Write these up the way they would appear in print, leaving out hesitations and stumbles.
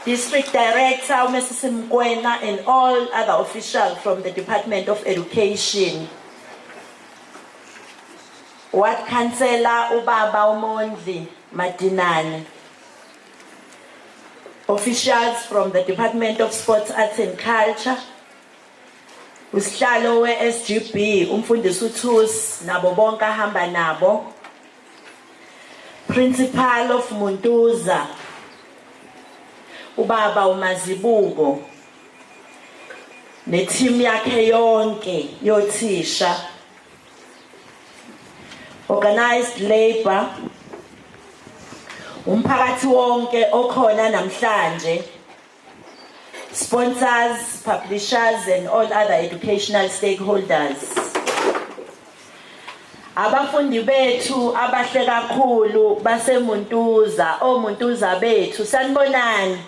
District Director, Mrs. Mkwena, and all other officials from the Department of Education. Ward Councillor Ubaba Umondli Madinane. Officials from the Department of Sports, Arts and Culture. Usihlalo we-SGB, Umfundisi uThus, nabo bonke ahamba nabo. Principal of Muntuza, Ubaba uMazibuko, ne-team yakhe yonke yothisha. Organized labor, umphakathi wonke okhona namhlanje, sponsors, publishers, and all other educational stakeholders. Abafundi bethu abahle kakhulu base Muntuza, Muntuza bethu, sanibonani?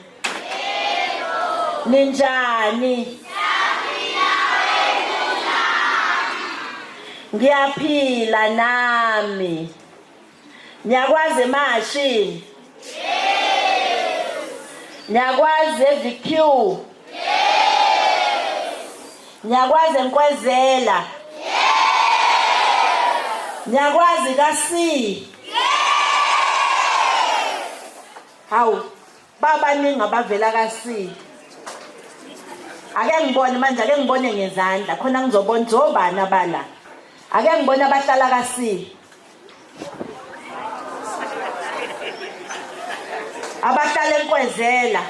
Ninjani? Ngiyaphila nami. Nyakwazi mashini? Nyakwazi VQ? Nyakwazi Nkwezela? Nyakwazi kasi? Hawu, baba ningi abavela kasi. Ake ngibone manje, ake ngibone ngezandla khona ngizobona zobani abala. Ake ngibone abahlala kasi. Abahlala eNkwezela.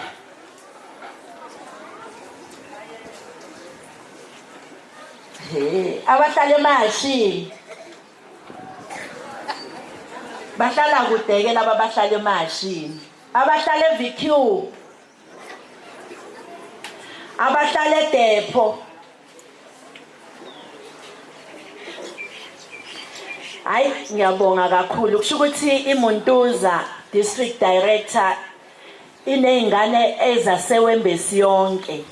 Abahlala eMashini. Bahlala kudeke laba abahlala eMashini. Abahlala eVQ. Abahlala eDepho. Hayi ngiyabonga kakhulu kusho ukuthi iMuntuza District Director ineyingane ezasewembesi yonke.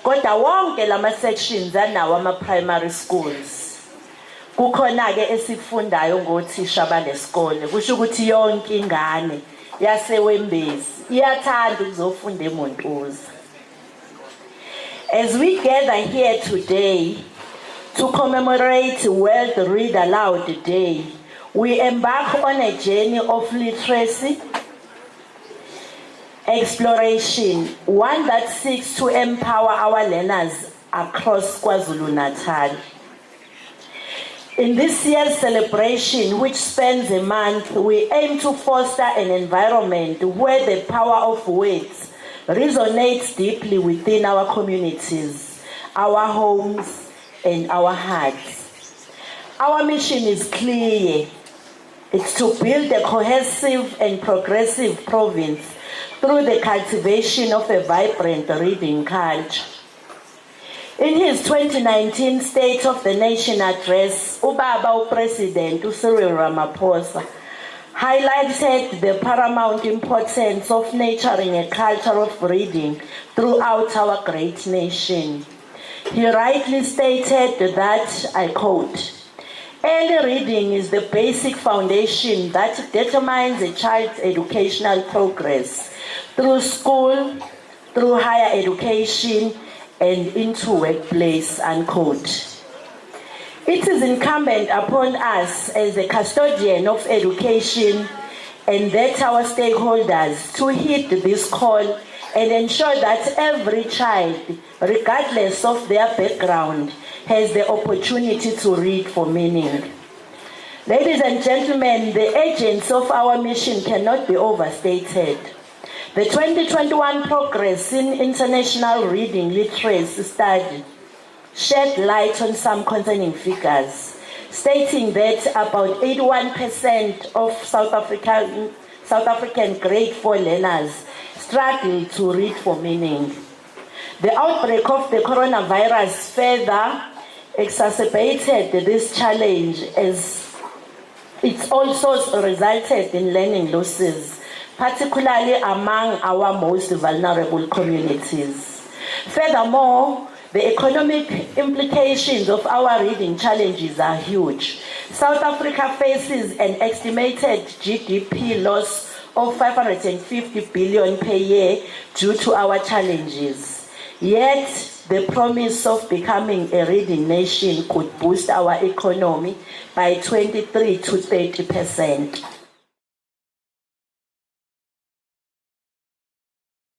Kodwa wonke lama sections anawo ama primary schools. Kukhona ke esifundayo ngothisha balesikole. Kusho ukuthi yonke ingane yasewembesi iyathanda ukuzofunda eMuntuza. As we gather here today to commemorate World Read Aloud Day, we embark on a journey of literacy, exploration, one that seeks to empower our learners across Kwazulu-Natal. In this year's celebration, which spans a month, we aim to foster an environment where the power of words resonates deeply within our communities, our homes, and our hearts. Our mission is clear. It's to build a cohesive and progressive province through the cultivation of a vibrant reading culture. In his 2019 State of the Nation address, Ubaba President Cyril Ramaphosa highlighted the paramount importance of nurturing a culture of reading throughout our great nation. He rightly stated that, I quote, "Early reading is the basic foundation that determines a child's educational progress through school, through higher education, and into workplace," unquote. It is incumbent upon us as a custodian of education and that our stakeholders to heed this call and ensure that every child, regardless of their background, has the opportunity to read for meaning. Ladies and gentlemen, the agents of our mission cannot be overstated. The 2021 Progress in International Reading Literacy Study shed light on some concerning figures, stating that about 81% of South African grade 4 learners struggle to read for meaning. The outbreak of the coronavirus further exacerbated this challenge as it also resulted in learning losses, particularly among our most vulnerable communities. Furthermore, the economic implications of our reading challenges are huge. South Africa faces an estimated GDP loss of 550 billion per year due to our challenges. Yet, the promise of becoming a reading nation could boost our economy by 23 to 30%.